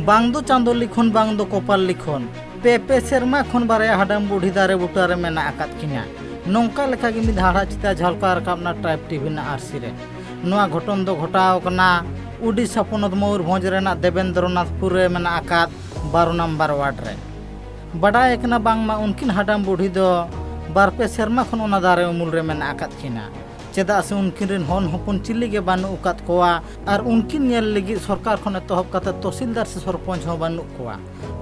बांग दो चांदो लिखोन बांग दो कपाल लिखोन पे सेरमा खन बारे हाडाम बुढ़ी दारे बुटारे मेना आकात किना नौका लेखा गे मिद हाड़ा चिता झलका रकाबना ट्राइब टीवी ना आरसी रे नोआ घटन दो घटाव कना उड़ीसा पनत मयूरभंज रेना देवेंद्रनाथपुर रे मेना आकात 12 नंबर वार्ड रे बड़ाय कना बांगमा उनकिन हाडाम बुढ़ी दो बारपे सेरमा खन ओना दारे उमुल रे मेना आकात किना चेदा से उनकिन रिन हन हपन चिल्ली गे बानु उकात कोआ और उनकिन नेल लगी सरकार खन एतहब काते तहसीलदार से सरपंच हो बानु कोआ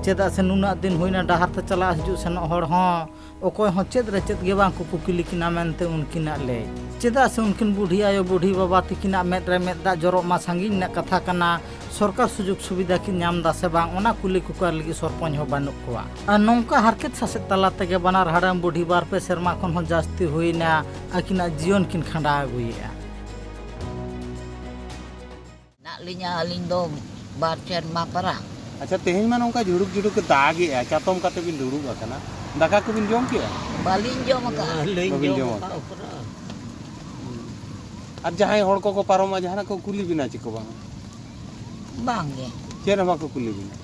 चेदा से नुना दिन होइना डाहार ते चला हजू सेन हर हं ओकोय हं चेद रे चेद गे बांग को कुकिली किना मेनते उनकिना ले चेदा से उनकिन बुढ़ी आयो बुढ़ी बाबा तिकिना मेद रे मेद दा जरो मा सांगी ना कथा कना सरकार सुजुग सुविधा की नाम दा से बांग ओना कुली कुकार लगी सरपंच हो बानु कोआ आ नौका हारकेत सासे तला तेगे बनार हाडाम बुढ़ी बार पे सेरमा खन हं जास्ती होइना आकिना जीवन किन खंडा आगुया nak linya aling do barcer mapara. अच्छा तेहन में नौका झुड़ुक झुड़ुक दागे चातम काते बिन दुड़ुक आकना दाका को बिन जम के Balin jom ka. बाबिन जम और जहां हड़ को पारोमा जहां को कुली बिना चिको बांग Bang ge. चेर मा को कुली बिना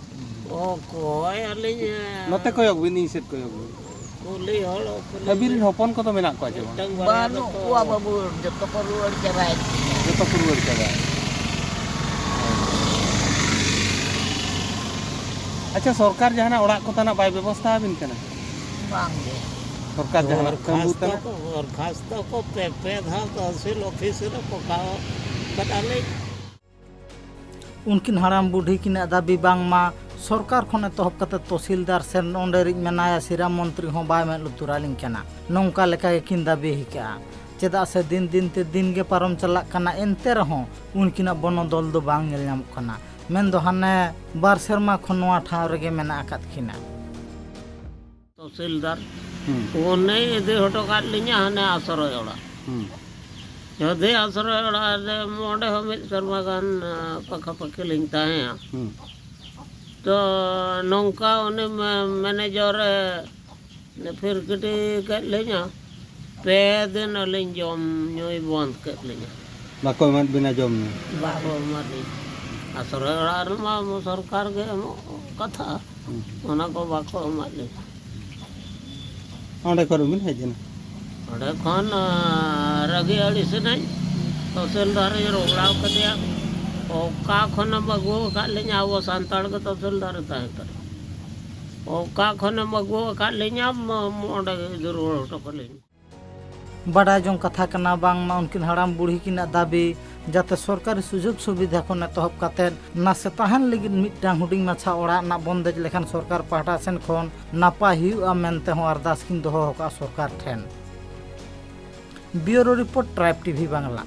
Oh koy alinya. नते कोयक बिन इसेट कोयक Kuli holo kuli. अबिर हपन को तो मेना को आचे Banu kuah babur joto ko ruar cerai. जतो पुरवर के अच्छा सरकार जहां ओड़ा को तना बाय व्यवस्था बिन कना Bang ge. सरकार जहां कमबू तना और खास तो को पे था तहसील ऑफिस रे पकाओ बताले उनकिन हाड़ाम बुढ़ी किन दाबी बांगमा सरकार खन एतहब काते तहसीलदार से नोंडेरिज मेनाया सिरा मंत्री हो बाय में लुतुरालिंग कना नौका लेका किन दाबी हिका चेदा से दिन दिन ते दिन गे पारम चला कना एनते रहो उनकिना बनोदल दो बांग नेल नाम कना मेन दो हाने बार सेरमा खन नोआ ठाव रेगे मेना आकात किना तहसीलदार ओने दे हटो काट लिया हने आसरो ओड़ा जदे आसरो ओड़ा रे मोडे हो मित शर्मा गान पखा पखे लिंगता है तो नौका ओने मैनेजर ने फिर कटी काट लिया पे दिन लिंग जम न्योय बंद काट लिया बाको मत बिना जम बाबो मारी आसरो ओड़ा रे मा सरकार के कथा ओना को बाको माली ओंडे करू बिन हेजन ओडे खन रगी अड़ी से नहीं तहसीलदार रोगलाव कदिया ओका खन बगो का ले냐 वो सांताड़ के तहसीलदार ताहे करे ओका खन बगो का ले냐 ओडे जरूर टकले बड़ा जों कथा कना बांग मा उनकिन हाड़ाम बुढ़ी किना दाबी जाते सरकारी सुजोग सुविधा खन एतहब काते ना से ताहन लगी मिटांग हुडिंग माछा ओड़ा ना बंदेज लेखान सरकार पाहटा सेन खन नापाय हुआ मेनते हो अरदास किन दोहो होका सरकार ठेन bureau report tribe TV Bangla.